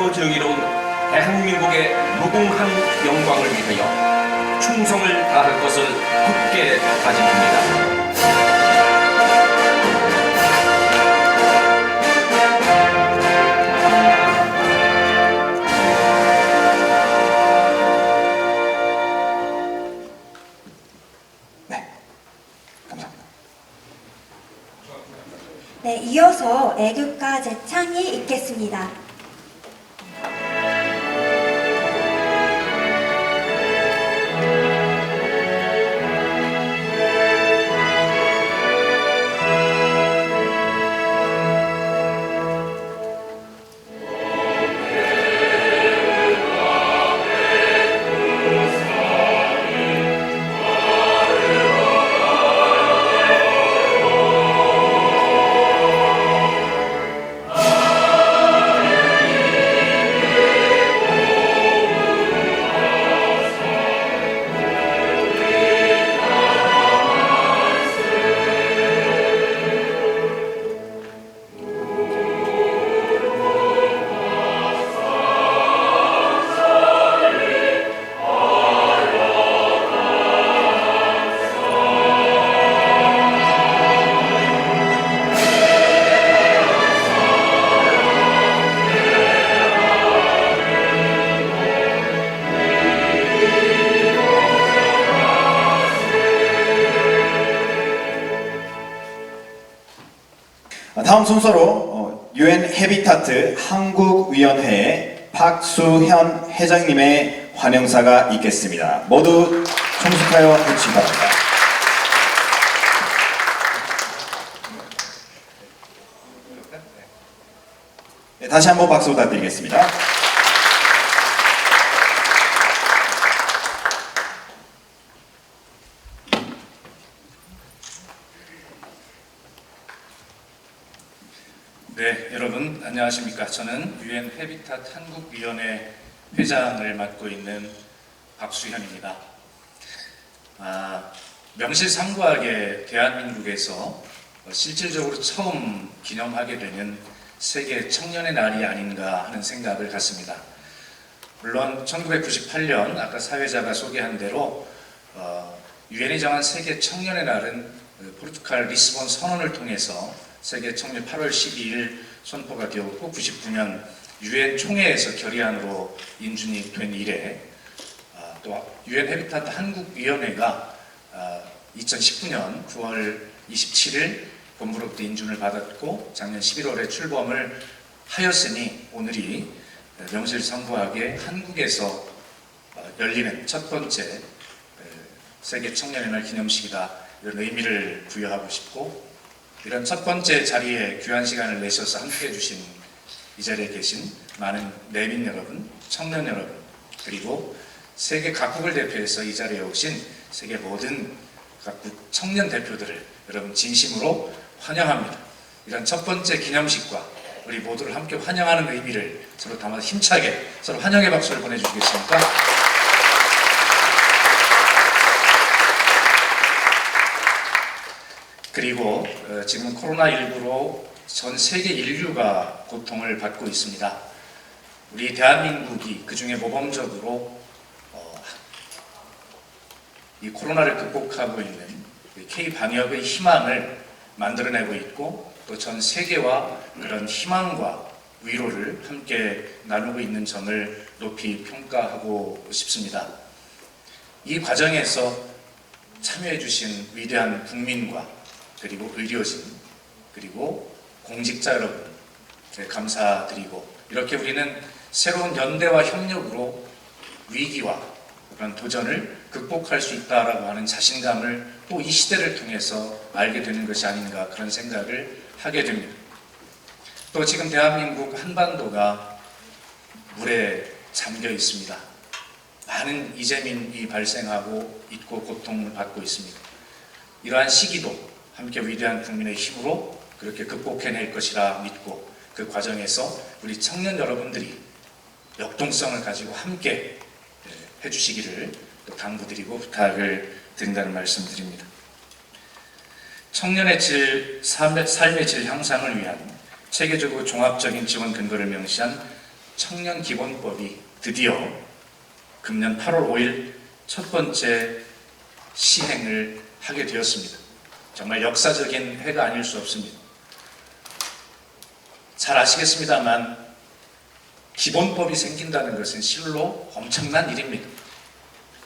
자유로 정의로운 대한민국의 무궁한 영광을 위하여 충성을 다할 것을 굳게 다짐합니다. 네, 이어서 애국가 재창이 있겠습니다. 다음 순서로 UN 해비타트 한국위원회의 박수현 회장님의 환영사가 있겠습니다. 모두 총숙하여 해주시기 바랍니다. 네, 다시 한번 박수 부탁드리겠습니다. 네, 여러분 안녕하십니까. 저는 UN 해비타트 한국위원회 회장을 맡고 있는 박수현입니다. 명실상부하게 대한민국에서 실질적으로 처음 기념하게 되는 세계 청년의 날이 아닌가 하는 생각을 갖습니다. 물론 1998년 아까 사회자가 소개한 대로 유엔이 정한 세계 청년의 날은 포르투갈 리스본 선언을 통해서 세계 청년 8월 12일 선포가 되었고 99년 유엔 총회에서 결의안으로 인준이 된 이래 또 유엔 해비타트 한국위원회가 2019년 9월 27일 본부로부터 인준을 받았고 작년 11월에 출범을 하였으니 오늘이 명실상부하게 한국에서 열리는 첫 번째 세계 청년의 날 기념식이다, 이런 의미를 부여하고 싶고, 이런 첫 번째 자리에 귀한 시간을 내셔서 함께해 주신 이 자리에 계신 많은 내민 여러분, 청년 여러분, 그리고 세계 각국을 대표해서 이 자리에 오신 세계 모든 각국 청년 대표들을 여러분 진심으로 환영합니다. 이런 첫 번째 기념식과 우리 모두를 함께 환영하는 의미를 서로 담아 힘차게 서로 환영의 박수를 보내주시겠습니까? 그리고 지금 코로나19로 전 세계 인류가 고통을 받고 있습니다. 우리 대한민국이 그중에 모범적으로 이 코로나를 극복하고 있는 K-방역의 희망을 만들어내고 있고 또 전 세계와 그런 희망과 위로를 함께 나누고 있는 점을 높이 평가하고 싶습니다. 이 과정에서 참여해 주신 위대한 국민과 그리고 의료진, 그리고 공직자 여러분 감사드리고, 이렇게 우리는 새로운 연대와 협력으로 위기와 그런 도전을 극복할 수 있다라고 하는 자신감을 또 이 시대를 통해서 알게 되는 것이 아닌가, 그런 생각을 하게 됩니다. 또 지금 대한민국 한반도가 물에 잠겨 있습니다. 많은 이재민이 발생하고 있고 고통을 받고 있습니다. 이러한 시기도 함께 위대한 국민의 힘으로 그렇게 극복해낼 것이라 믿고, 그 과정에서 우리 청년 여러분들이 역동성을 가지고 함께 해주시기를 또 당부드리고 부탁을 드린다는 말씀드립니다. 청년의 삶의 질 향상을 위한 체계적이고 종합적인 지원 근거를 명시한 청년기본법이 드디어 금년 8월 5일 첫 번째 시행을 하게 되었습니다. 정말 역사적인 해가 아닐 수 없습니다. 잘 아시겠습니다만 기본법이 생긴다는 것은 실로 엄청난 일입니다.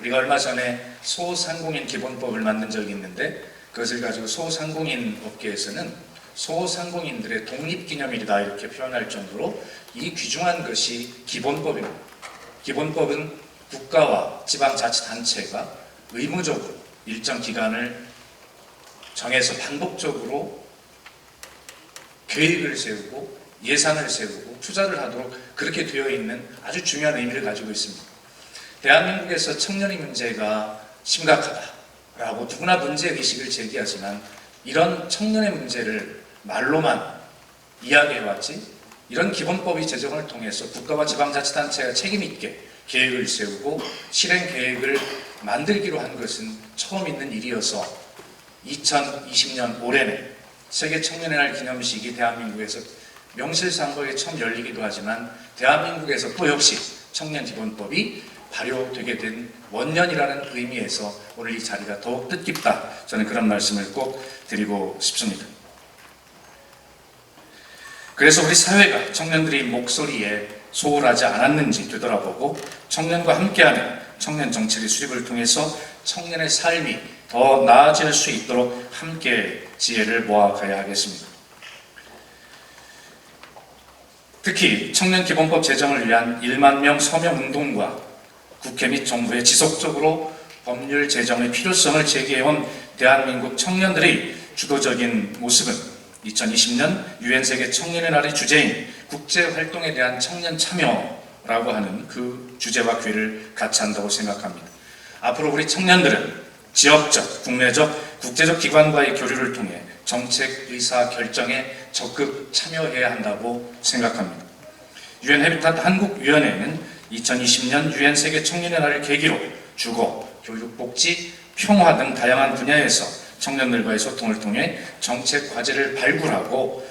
우리가 얼마 전에 소상공인 기본법을 만든 적이 있는데 그것을 가지고 소상공인 업계에서는 소상공인들의 독립기념일이다 이렇게 표현할 정도로 이 귀중한 것이 기본법입니다. 기본법은 국가와 지방자치단체가 의무적으로 일정 기간을 정해서 반복적으로 계획을 세우고 예산을 세우고 투자를 하도록 그렇게 되어 있는 아주 중요한 의미를 가지고 있습니다. 대한민국에서 청년의 문제가 심각하다라고 누구나 문제의식을 제기하지만 이런 청년의 문제를 말로만 이야기해왔지 이런 기본법의 제정을 통해서 국가와 지방자치단체가 책임있게 계획을 세우고 실행 계획을 만들기로 한 것은 처음 있는 일이어서 2020년 올해는 세계 청년의 날 기념식이 대한민국에서 명실상부하게 처음 열리기도 하지만 대한민국에서 또 역시 청년기본법이 발효되게 된 원년이라는 의미에서 오늘 이 자리가 더욱 뜻깊다. 저는 그런 말씀을 꼭 드리고 싶습니다. 그래서 우리 사회가 청년들의 목소리에 소홀하지 않았는지 되돌아보고 청년과 함께하는 청년 정책의 수립을 통해서 청년의 삶이 더 나아질 수 있도록 함께 지혜를 모아가야 하겠습니다. 특히 청년기본법 제정을 위한 1만 명 서명 운동과 국회 및 정부의 지속적으로 법률 제정의 필요성을 제기해온 대한민국 청년들의 주도적인 모습은 2020년 유엔 세계 청년의 날의 주제인 국제활동에 대한 청년 참여라고 하는 그 주제와 궤를 같이 한다고 생각합니다. 앞으로 우리 청년들은 지역적, 국내적, 국제적 기관과의 교류를 통해 정책 의사 결정에 적극 참여해야 한다고 생각합니다. 유엔 해비tat 한국위원회는 2020년 유엔 세계 청년의 날을 계기로 주거, 교육, 복지, 평화 등 다양한 분야에서 청년들과의 소통을 통해 정책 과제를 발굴하고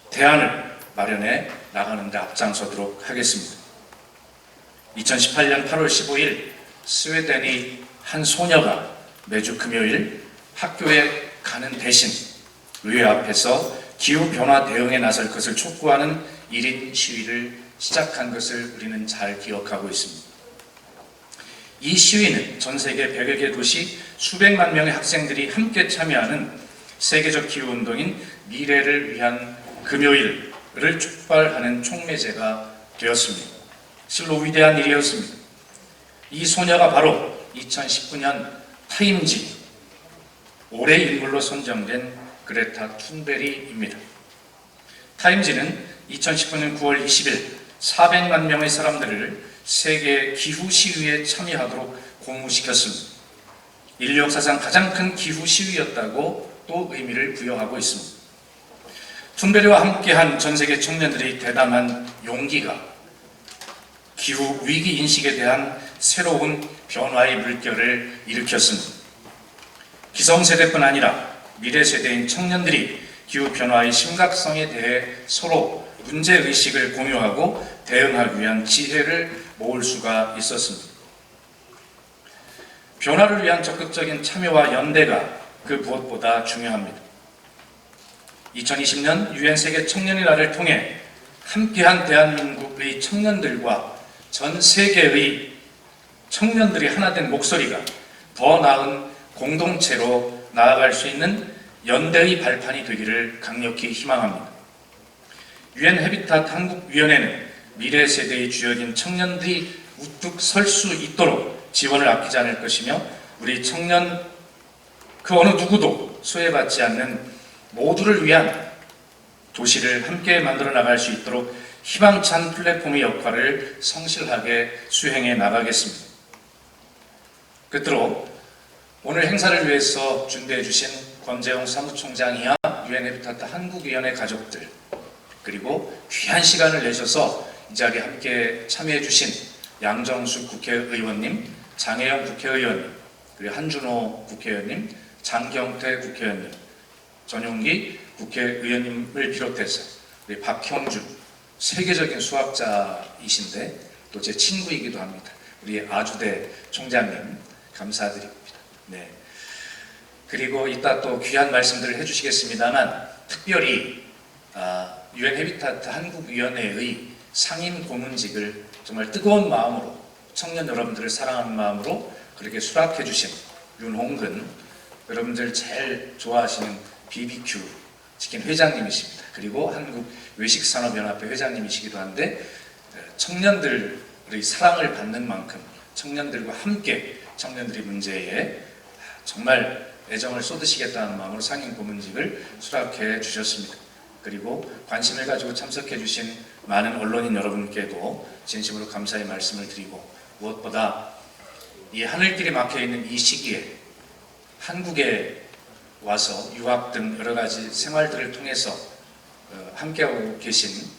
대안을 마련해 나가는 데 앞장서도록 하겠습니다. 2018년 8월 15일 스웨덴의 한 소녀가 매주 금요일 학교에 가는 대신 의회 앞에서 기후변화 대응에 나설 것을 촉구하는 1인 시위를 시작한 것을 우리는 잘 기억하고 있습니다. 이 시위는 전 세계 100여 개 도시 수백만 명의 학생들이 함께 참여하는 세계적 기후운동인 미래를 위한 금요일을 촉발하는 촉매제가 되었습니다. 실로 위대한 일이었습니다. 이 소녀가 바로 2019년 타임지 올해의 인물로 선정된 그레타 툰베리입니다. 타임지는 2019년 9월 20일 400만 명의 사람들을 세계 기후 시위에 참여하도록 고무시켰습니다. 인류 역사상 가장 큰 기후 시위였다고 또 의미를 부여하고 있습니다. 툰베리와 함께한 전 세계 청년들의 대담한 용기가 기후 위기 인식에 대한 새로운 변화의 물결을 일으켰습니다. 기성세대뿐 아니라 미래 세대인 청년들이 기후 변화의 심각성에 대해 서로 문제의식을 공유하고 대응하기 위한 지혜를 모을 수가 있었습니다. 변화를 위한 적극적인 참여와 연대가 그 무엇보다 중요합니다. 2020년 유엔 세계 청년의 날을 통해 함께한 대한민국의 청년들과 전 세계의 청년들이 하나 된 목소리가 더 나은 공동체로 나아갈 수 있는 연대의 발판이 되기를 강력히 희망합니다. 유엔 해비tat 한국위원회는 미래 세대의 주역인 청년들이 우뚝 설 수 있도록 지원을 아끼지 않을 것이며 우리 청년 그 어느 누구도 소외받지 않는 모두를 위한 도시를 함께 만들어 나갈 수 있도록 희망찬 플랫폼의 역할을 성실하게 수행해 나가겠습니다. 끝으로 오늘 행사를 위해서 준비해 주신 권재용 사무총장이야 유엔 해비tat 한국위원회 가족들 그리고 귀한 시간을 내셔서 이 자리에 함께 참여해 주신 양정숙 국회의원님, 장혜영 국회의원님, 그리고 한준호 국회의원님, 장경태 국회의원님, 전용기 국회의원님을 비롯해서 우리 박형준 세계적인 수학자이신데 또 제 친구이기도 합니다. 우리 아주대 총장님 감사드립니다. 네. 그리고 이따 또 귀한 말씀들을 해주시겠습니다만 특별히 UN 해비타트 한국위원회의 상임 고문직을 정말 뜨거운 마음으로 청년 여러분들을 사랑하는 마음으로 그렇게 수락해 주신 윤홍근 여러분들 제일 좋아하시는 BBQ 치킨 회장님이십니다. 그리고 한국 외식산업연합회 회장님이시기도 한데 청년들의 사랑을 받는 만큼 청년들과 함께 청년들의 문제에 정말 애정을 쏟으시겠다는 마음으로 상임 고문직을 수락해 주셨습니다. 그리고 관심을 가지고 참석해 주신 많은 언론인 여러분께도 진심으로 감사의 말씀을 드리고 무엇보다 이 하늘길에 막혀있는 이 시기에 한국에 와서 유학 등 여러 가지 생활들을 통해서 함께하고 계신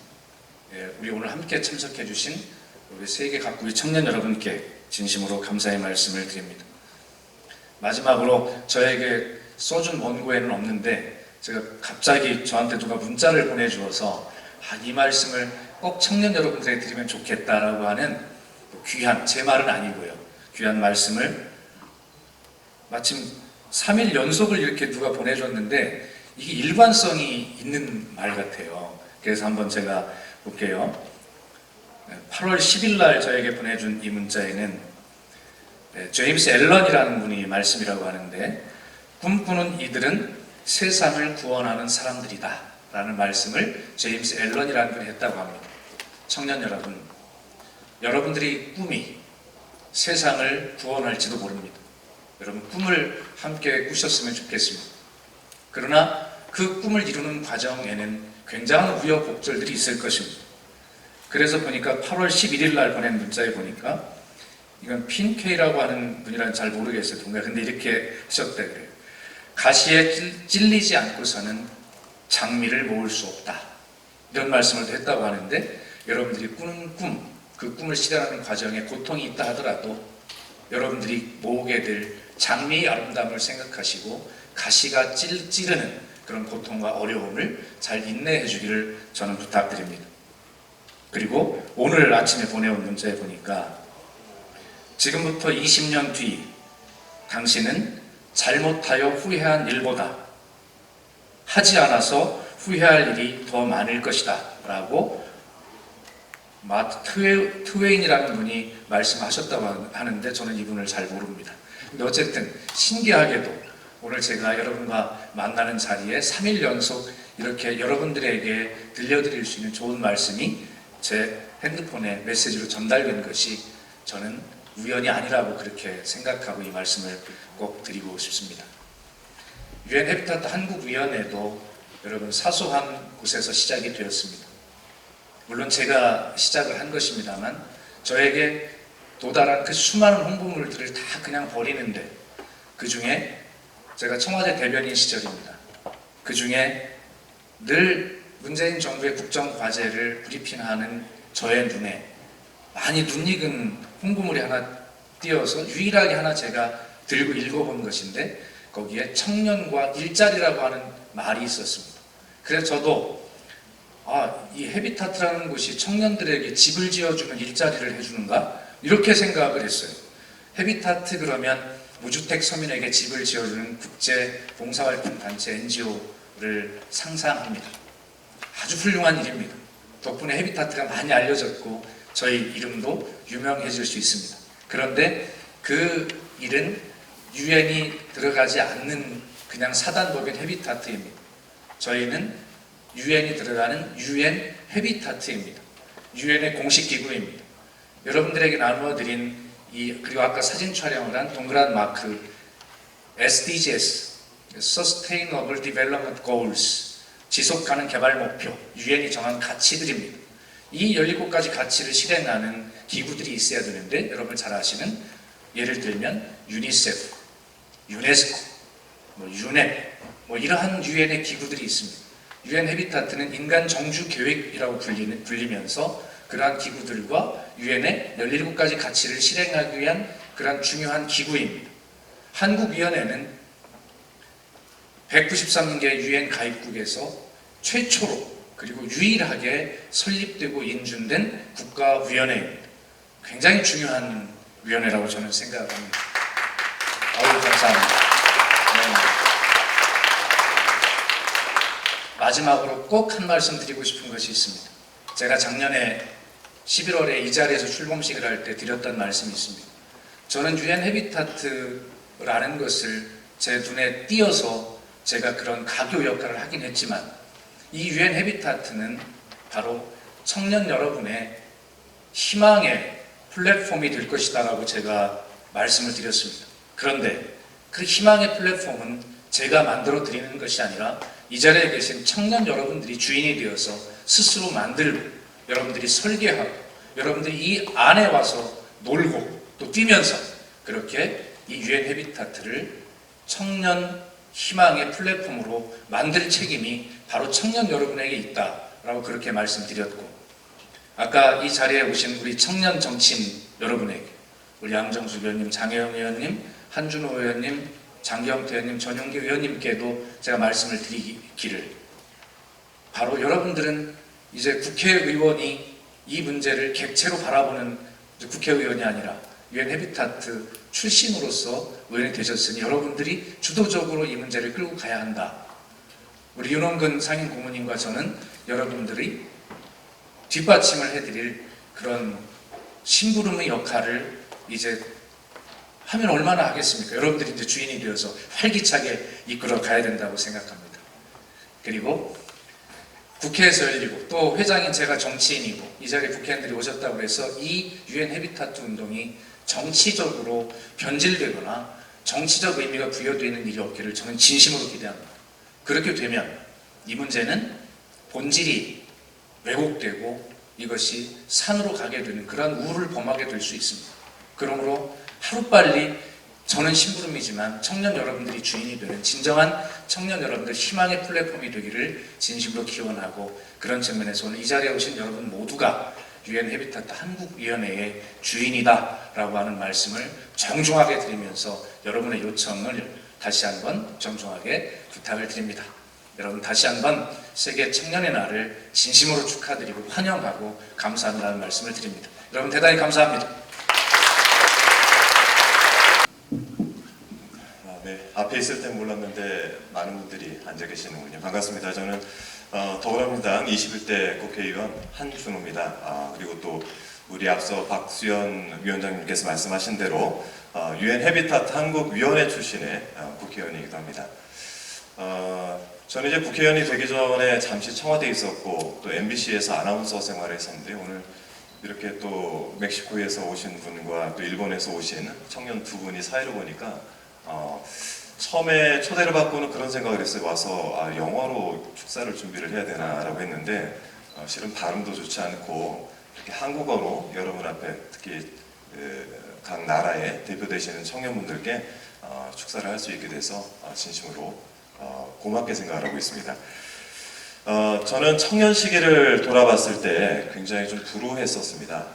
우리 오늘 함께 참석해 주신 우리 세계 각국의 청년 여러분께 진심으로 감사의 말씀을 드립니다. 마지막으로 저에게 써준 원고에는 없는데 제가 갑자기 저한테 누가 문자를 보내주어서 이 말씀을 꼭 청년 여러분들에게 드리면 좋겠다라고 하는 귀한, 제 말은 아니고요, 귀한 말씀을 마침 3일 연속을 이렇게 누가 보내줬는데 이게 일관성이 있는 말 같아요. 그래서 한번 제가 볼게요. 8월 10일 날 저에게 보내준 이 문자에는 제임스 앨런이라는 분이 말씀이라고 하는데 꿈꾸는 이들은 세상을 구원하는 사람들이다 라는 말씀을 제임스 앨런이라는 분이 했다고 합니다. 청년 여러분, 여러분들의 꿈이 세상을 구원할지도 모릅니다. 여러분 꿈을 함께 꾸셨으면 좋겠습니다. 그러나 그 꿈을 이루는 과정에는 굉장한 우여곡절들이 있을 것입니다. 그래서 보니까 8월 11일 날 보낸 문자에 보니까 이건 핀케이라고 하는 분이라는 잘 모르겠어요. 뭔가 근데 이렇게 하셨대 그래요. 가시에 찔리지 않고서는 장미를 모을 수 없다. 이런 말씀을 했다고 하는데 여러분들이 꾸는 꿈, 그 꿈을 실현하는 과정에 고통이 있다 하더라도 여러분들이 모으게 될 장미의 아름다움을 생각하시고 가시가 찌르는 그런 고통과 어려움을 잘 인내해 주기를 저는 부탁드립니다. 그리고 오늘 아침에 보내온 문자에 보니까 지금부터 20년 뒤 당신은 잘못하여 후회한 일보다 하지 않아서 후회할 일이 더 많을 것이다 라고 마트 트웨인이라는 분이 말씀하셨다고 하는데 저는 이분을 잘 모릅니다. 근데 어쨌든 신기하게도 오늘 제가 여러분과 만나는 자리에 3일 연속 이렇게 여러분들에게 들려드릴 수 있는 좋은 말씀이 제 핸드폰에 메시지로 전달된 것이 저는 우연이 아니라고 그렇게 생각하고 이 말씀을 꼭 드리고 싶습니다. UN 해비타트 한국위원회도 여러분 사소한 곳에서 시작이 되었습니다. 물론 제가 시작을 한 것입니다만 저에게 도달한 그 수많은 홍보물들을 다 그냥 버리는데 그 중에 제가 청와대 대변인 시절입니다. 그 중에 늘 문재인 정부의 국정과제를 브리핑하는 저의 눈에 많이 낯익은 홍보물이 하나 띄어서 유일하게 하나 제가 들고 읽어본 것인데 거기에 청년과 일자리라고 하는 말이 있었습니다. 그래서 저도 이 해비타트라는 곳이 청년들에게 집을 지어주는 일자리를 해주는가? 이렇게 생각을 했어요. 해비타트 그러면 무주택 서민에게 집을 지어주는 국제 봉사활동 단체 NGO를 상상합니다. 아주 훌륭한 일입니다. 덕분에 해비타트가 많이 알려졌고 저희 이름도 유명해질 수 있습니다. 그런데 그 일은 UN이 들어가지 않는 그냥 사단법인 해비타트입니다. 저희는 UN이 들어가는 UN 해비타트입니다. UN의 공식 기구입니다. 여러분들에게 나누어드린 그리고 아까 사진 촬영을 한 동그란 마크 SDGs, Sustainable Development Goals, 지속가능 개발 목표, UN이 정한 가치들입니다. 이 17가지 가치를 실행하는 기구들이 있어야 되는데 여러분 잘 아시는 예를 들면 유니세프, 유네스코, 유넵 이러한 UN의 기구들이 있습니다. UN 해비타트는 인간 정주 계획이라고 불리면서 그러한 기구들과 UN의 17가지 가치를 실행하기 위한 그러한 중요한 기구입니다. 한국위원회는 193개 UN 가입국에서 최초로 그리고 유일하게 설립되고 인준된 국가위원회입니다. 굉장히 중요한 위원회라고 저는 생각합니다. 아우, 감사합니다. 네. 마지막으로 꼭 한 말씀 드리고 싶은 것이 있습니다. 제가 작년에 11월에 이 자리에서 출범식을 할 때 드렸던 말씀이 있습니다. 저는 유엔 헤비타트라는 것을 제 눈에 띄어서 제가 그런 가교 역할을 하긴 했지만 이 유엔 헤비타트는 바로 청년 여러분의 희망의 플랫폼이 될 것이다라고 제가 말씀을 드렸습니다. 그런데 그 희망의 플랫폼은 제가 만들어 드리는 것이 아니라 이 자리에 계신 청년 여러분들이 주인이 되어서 스스로 만들고 여러분들이 설계하고 여러분들이 이 안에 와서 놀고 또 뛰면서 그렇게 이 유엔 헤비타트를 청년 희망의 플랫폼으로 만들 책임이 바로 청년 여러분에게 있다라고 그렇게 말씀드렸고, 아까 이 자리에 오신 우리 청년 정치인 여러분에게 우리 양정수 의원님, 장혜영 의원님, 한준호 의원님, 장경태 의원님, 전용기 의원님께도 제가 말씀을 드리기를, 바로 여러분들은 이제 국회의원이 이 문제를 객체로 바라보는 국회의원이 아니라 유엔 헤비타트 출신으로서 의원이 되셨으니 여러분들이 주도적으로 이 문제를 끌고 가야 한다. 우리 윤원근 상임 고문님과 저는 여러분들이 뒷받침을 해드릴 그런 심부름의 역할을 이제 하면 얼마나 하겠습니까? 여러분들이 이제 주인이 되어서 활기차게 이끌어 가야 된다고 생각합니다. 그리고 국회에서 열리고 또 회장인 제가 정치인이고 이 자리에 국회의원들이 오셨다고 해서 이 유엔 헤비타트 운동이 정치적으로 변질되거나 정치적 의미가 부여되는 일이 없기를 저는 진심으로 기대합니다. 그렇게 되면 이 문제는 본질이 왜곡되고 이것이 산으로 가게 되는 그러한 우를 범하게 될 수 있습니다. 그러므로 하루빨리 저는 심부름이지만 청년 여러분들이 주인이 되는 진정한 청년 여러분들 희망의 플랫폼이 되기를 진심으로 기원하고, 그런 측면에서 오늘 이 자리에 오신 여러분 모두가 유엔 헤비타트 한국위원회의 주인이다라고 하는 말씀을 정중하게 드리면서 여러분의 요청을 다시 한번 정중하게 부탁을 드립니다. 여러분 다시 한번 세계 청년의 날을 진심으로 축하드리고 환영하고 감사한다는 말씀을 드립니다. 여러분 대단히 감사합니다. 네, 앞에 있을 땐 몰랐는데 많은 분들이 앉아 계시는군요. 반갑습니다. 저는 더불어민주당 21대 국회의원 한준호입니다. 그리고 또 우리 앞서 박수현 위원장님께서 말씀하신 대로 유엔 헤비타트 한국위원회 출신의 국회의원이기도 합니다. 저는 이제 국회의원이 되기 전에 잠시 청와대에 있었고 또 MBC에서 아나운서 생활을 했었는데, 오늘 이렇게 또 멕시코에서 오신 분과 또 일본에서 오신 청년 두 분이 사이를 보니까 처음에 초대를 받고는 그런 생각을 했어요. 와서 영어로 축사를 준비를 해야 되나라고 했는데 실은 발음도 좋지 않고 이렇게 한국어로 여러분 앞에 특히 각 나라의 대표되시는 청년분들께 축사를 할 수 있게 돼서 진심으로 고맙게 생각을 하고 있습니다. 저는 청년 시기를 돌아봤을 때 굉장히 좀 불우했었습니다.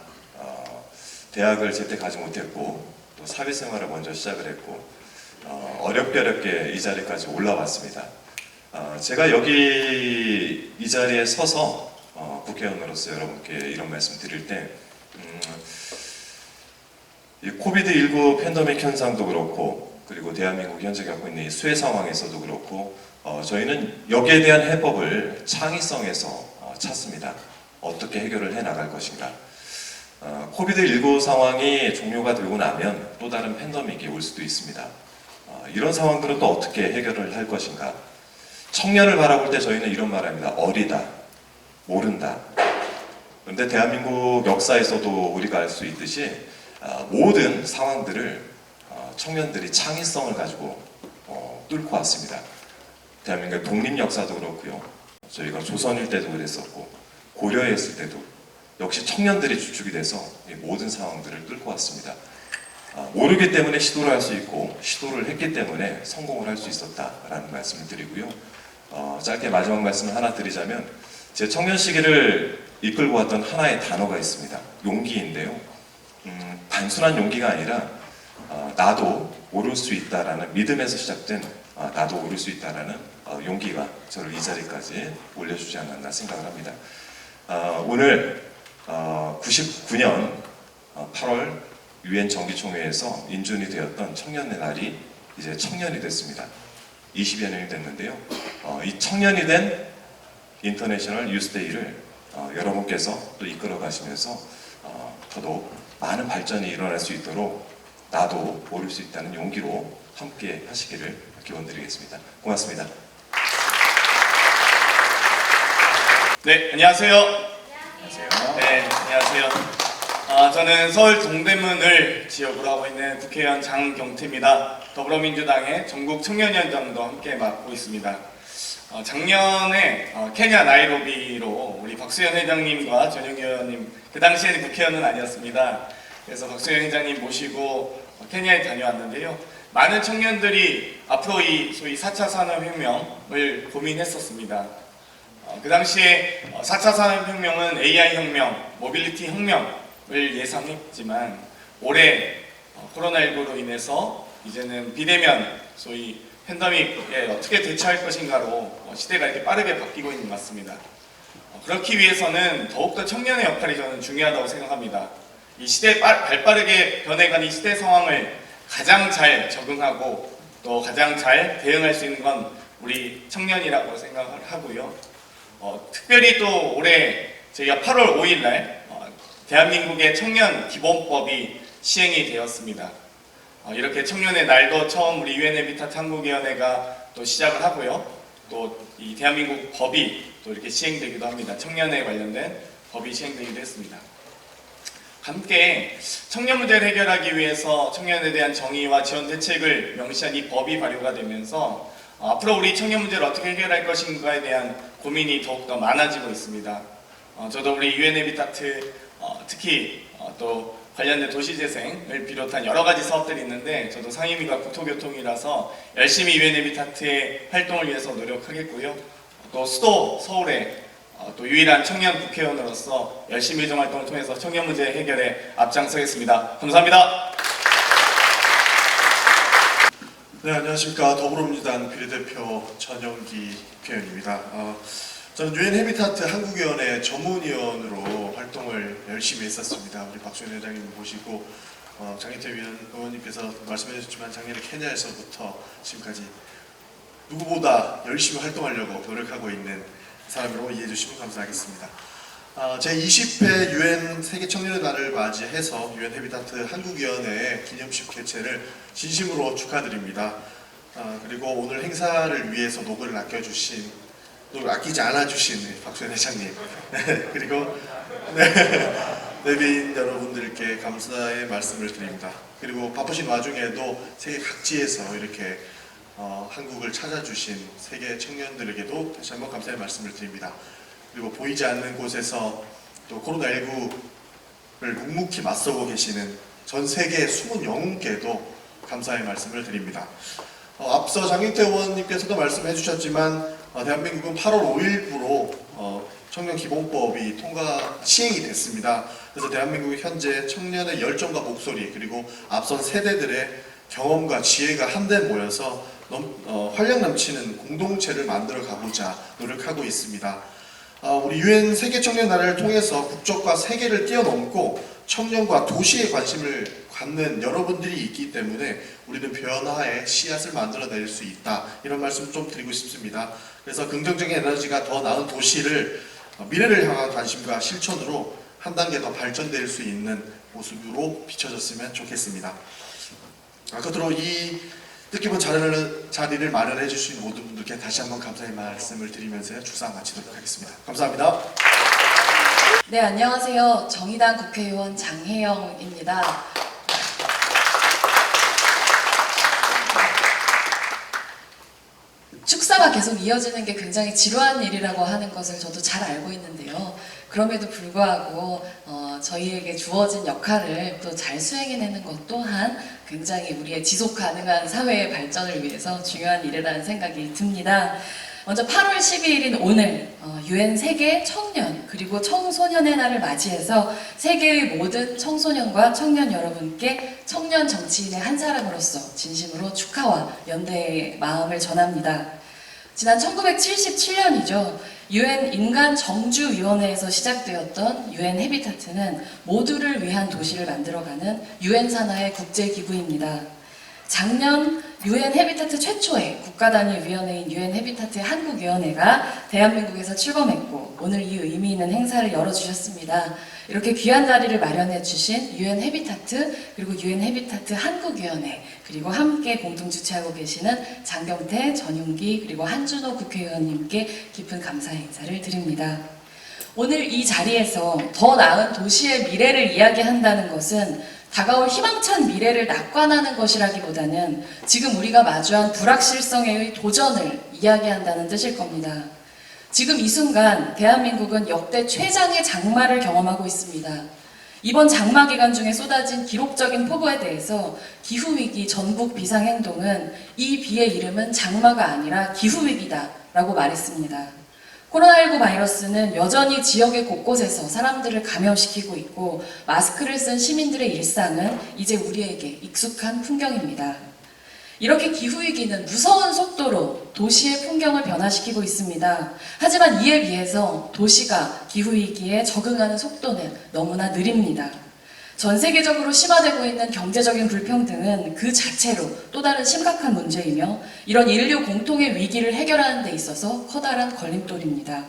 대학을 제때 가지 못했고 또 사회생활을 먼저 시작을 했고 어렵게 이 자리까지 올라왔습니다. 제가 여기 이 자리에 서서 국회의원으로서 여러분께 이런 말씀 드릴 때 이 코비드19 팬데믹 현상도 그렇고 그리고 대한민국이 현재 겪고 있는 이 수해 상황에서도 그렇고 저희는 여기에 대한 해법을 창의성에서 찾습니다. 어떻게 해결을 해나갈 것인가. 코비드19 상황이 종료가 되고 나면 또 다른 팬데믹이 올 수도 있습니다. 이런 상황들은 또 어떻게 해결을 할 것인가. 청년을 바라볼 때 저희는 이런 말합니다. 어리다, 모른다. 그런데 대한민국 역사에서도 우리가 알 수 있듯이 모든 상황들을 청년들이 창의성을 가지고 뚫고 왔습니다. 대한민국의 독립 역사도 그렇고요. 저희가 조선일 때도 그랬었고 고려에 있을 때도 역시 청년들이 주축이 돼서 이 모든 상황들을 뚫고 왔습니다. 모르기 때문에 시도를 할 수 있고 시도를 했기 때문에 성공을 할 수 있었다라는 말씀을 드리고요. 짧게 마지막 말씀을 하나 드리자면 제 청년 시기를 이끌고 왔던 하나의 단어가 있습니다. 용기인데요. 단순한 용기가 아니라 나도 오를 수 있다라는 믿음에서 시작된 나도 오를 수 있다라는 용기가 저를 이 자리까지 올려주지 않았나 생각을 합니다. 오늘 99년 8월 유엔 정기총회에서 인준이 되었던 청년의 날이 이제 청년이 됐습니다. 20여 년이 됐는데요. 이 청년이 된 인터내셔널 유스데이를 여러분께서 또 이끌어 가시면서 더더욱 많은 발전이 일어날 수 있도록 나도 오를 수 있다는 용기로 함께 하시기를 기원드리겠습니다. 고맙습니다. 네, 안녕하세요. 안녕하세요. 네, 안녕하세요. 저는 서울 동대문을 지역으로 하고 있는 국회의원 장경태입니다. 더불어민주당의 전국 청년위원장도 함께 맡고 있습니다. 작년에 케냐 나이로비로 우리 박수현 회장님과 전용기 의원님, 그 당시에는 국회의원은 아니었습니다. 그래서 박수현 회장님 모시고 케냐에 다녀왔는데요. 많은 청년들이 앞으로 이 소위 4차 산업혁명을 고민했었습니다. 그 당시에 4차 산업혁명은 AI 혁명, 모빌리티 혁명을 예상했지만 올해 코로나19로 인해서 이제는 비대면, 소위 팬데믹에 어떻게 대처할 것인가로 시대가 이렇게 빠르게 바뀌고 있는 것 같습니다. 그렇기 위해서는 더욱더 청년의 역할이 저는 중요하다고 생각합니다. 이 시대에 발빠르게 변해가는 이 시대 상황을 가장 잘 적응하고 또 가장 잘 대응할 수 있는 건 우리 청년이라고 생각을 하고요. 특별히 또 올해 저희가 8월 5일 날 대한민국의 청년 기본법이 시행이 되었습니다. 이렇게 청년의 날도 처음 우리 유엔 해비타트 한국위원회가 또 시작을 하고요. 또 이 대한민국 법이 또 이렇게 시행되기도 합니다. 청년에 관련된 법이 시행되기도 했습니다. 함께 청년 문제를 해결하기 위해서 청년에 대한 정의와 지원 대책을 명시한 이 법이 발효가 되면서 앞으로 우리 청년 문제를 어떻게 해결할 것인가에 대한 고민이 더욱더 많아지고 있습니다. 저도 우리 유엔 해비타트 특히 또 관련된 도시재생을 비롯한 여러 가지 사업들이 있는데 저도 상임위가 국토교통이라서 열심히 유엔 해비타트의 활동을 위해서 노력하겠고요. 또 수도 서울에 또 유일한 청년 국회의원으로서 열심히 의정 활동을 통해서 청년 문제 해결에 앞장서겠습니다. 감사합니다. 네, 안녕하십니까. 더불어민주당 비례대표 전용기 국회의원입니다. 저는 유엔 해비타트 한국위원회 전문위원으로 활동을 열심히 했었습니다. 우리 박수현 회장님 모시고 장희태 의원님께서 말씀해 주셨지만 작년에 케냐에서부터 지금까지 누구보다 열심히 활동하려고 노력하고 있는 사람으로 이해해 주시면 감사하겠습니다. 제20회 유엔 세계 청년의 날을 맞이해서 유엔 해비타트 한국위원회 기념식 개최를 진심으로 축하드립니다. 그리고 오늘 행사를 위해서 노고를 아끼지 않아주신 박수현 회장님 그리고 내빈 여러분들께 감사의 말씀을 드립니다. 그리고 바쁘신 와중에도 세계 각지에서 이렇게 한국을 찾아주신 세계 청년들에게도 다시 한번 감사의 말씀을 드립니다. 그리고 보이지 않는 곳에서 또 코로나19를 묵묵히 맞서고 계시는 전 세계 숨은 영웅께도 감사의 말씀을 드립니다. 앞서 장윤태 의원님께서도 말씀해 주셨지만 대한민국은 8월 5일부로 청년기본법이 시행이 됐습니다. 그래서 대한민국이 현재 청년의 열정과 목소리 그리고 앞선 세대들의 경험과 지혜가 한데 모여서 활력 넘치는 공동체를 만들어 가고자 노력하고 있습니다. 우리 유엔 세계 청년 날을 통해서 국적과 세계를 뛰어넘고 청년과 도시에 관심을 갖는 여러분들이 있기 때문에 우리는 변화의 씨앗을 만들어낼 수 있다. 이런 말씀 좀 드리고 싶습니다. 그래서 긍정적인 에너지가 더 나은 도시를 미래를 향한 관심과 실천으로 한 단계 더 발전될 수 있는 모습으로 비춰졌으면 좋겠습니다. 끝으로 이 뜻깊은 자리를 마련해 주신 모든 분들께 다시 한번 감사의 말씀을 드리면서 축사 마치도록 하겠습니다. 감사합니다. 네, 안녕하세요. 정의당 국회의원 장혜영입니다. 축사가 계속 이어지는 게 굉장히 지루한 일이라고 하는 것을 저도 잘 알고 있는데요. 그럼에도 불구하고 저희에게 주어진 역할을 또 잘 수행해내는 것 또한 굉장히 우리의 지속 가능한 사회의 발전을 위해서 중요한 일이라는 생각이 듭니다. 먼저 8월 12일인 오늘 UN 세계 청년 그리고 청소년의 날을 맞이해서 세계의 모든 청소년과 청년 여러분께 청년 정치인의 한 사람으로서 진심으로 축하와 연대의 마음을 전합니다. 지난 1977년이죠. UN 인간정주위원회에서 시작되었던 UN 해비타트는 모두를 위한 도시를 만들어가는 UN 산하의 국제기구입니다. 작년 UN 해비타트 최초의 국가단위 위원회인 UN 해비타트 한국위원회가 대한민국에서 출범했고 오늘 이 의미 있는 행사를 열어주셨습니다. 이렇게 귀한 자리를 마련해 주신 UN 해비타트 그리고 UN 해비타트 한국위원회 그리고 함께 공동 주최하고 계시는 장경태, 전용기 그리고 한준호 국회의원님께 깊은 감사 인사를 드립니다. 오늘 이 자리에서 더 나은 도시의 미래를 이야기한다는 것은 다가올 희망찬 미래를 낙관하는 것이라기보다는 지금 우리가 마주한 불확실성의 도전을 이야기한다는 뜻일 겁니다. 지금 이 순간 대한민국은 역대 최장의 장마를 경험하고 있습니다. 이번 장마 기간 중에 쏟아진 기록적인 폭우에 대해서 기후위기 전국 비상행동은 이 비의 이름은 장마가 아니라 기후위기다 라고 말했습니다. 코로나19 바이러스는 여전히 지역의 곳곳에서 사람들을 감염시키고 있고 마스크를 쓴 시민들의 일상은 이제 우리에게 익숙한 풍경입니다. 이렇게 기후위기는 무서운 속도로 도시의 풍경을 변화시키고 있습니다. 하지만 이에 비해서 도시가 기후위기에 적응하는 속도는 너무나 느립니다. 전 세계적으로 심화되고 있는 경제적인 불평등은 그 자체로 또 다른 심각한 문제이며 이런 인류 공통의 위기를 해결하는 데 있어서 커다란 걸림돌입니다.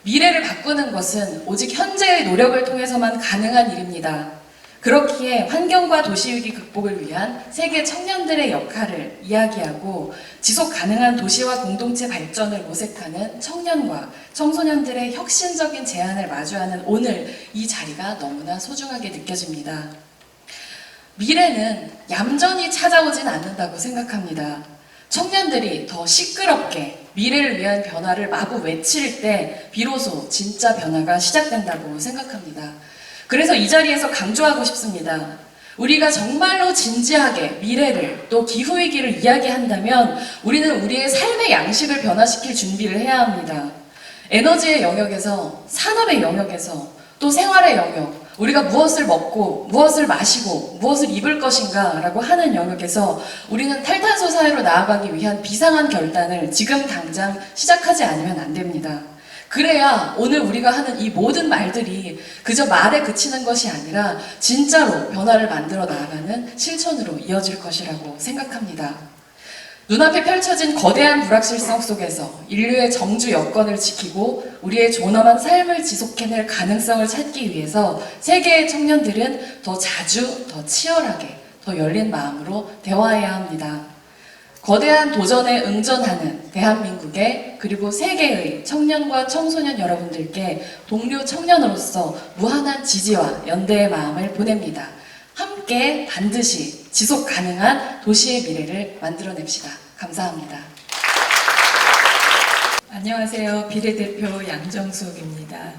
미래를 바꾸는 것은 오직 현재의 노력을 통해서만 가능한 일입니다. 그렇기에 환경과 도시위기 극복을 위한 세계 청년들의 역할을 이야기하고 지속 가능한 도시와 공동체 발전을 모색하는 청년과 청소년들의 혁신적인 제안을 마주하는 오늘 이 자리가 너무나 소중하게 느껴집니다. 미래는 얌전히 찾아오진 않는다고 생각합니다. 청년들이 더 시끄럽게 미래를 위한 변화를 마구 외칠 때 비로소 진짜 변화가 시작된다고 생각합니다. 그래서 이 자리에서 강조하고 싶습니다. 우리가 정말로 진지하게 미래를 또 기후위기를 이야기한다면 우리는 우리의 삶의 양식을 변화시킬 준비를 해야 합니다. 에너지의 영역에서, 산업의 영역에서, 또 생활의 영역, 우리가 무엇을 먹고, 무엇을 마시고, 무엇을 입을 것인가 라고 하는 영역에서 우리는 탈탄소 사회로 나아가기 위한 비상한 결단을 지금 당장 시작하지 않으면 안 됩니다. 그래야 오늘 우리가 하는 이 모든 말들이 그저 말에 그치는 것이 아니라 진짜로 변화를 만들어 나아가는 실천으로 이어질 것이라고 생각합니다. 눈앞에 펼쳐진 거대한 불확실성 속에서 인류의 정주 여건을 지키고 우리의 존엄한 삶을 지속해낼 가능성을 찾기 위해서 세계의 청년들은 더 자주, 더 치열하게, 더 열린 마음으로 대화해야 합니다. 거대한 도전에 응전하는 대한민국의 그리고 세계의 청년과 청소년 여러분들께 동료 청년으로서 무한한 지지와 연대의 마음을 보냅니다. 함께 반드시 지속 가능한 도시의 미래를 만들어냅시다. 감사합니다. 안녕하세요. 비례대표 양정숙입니다.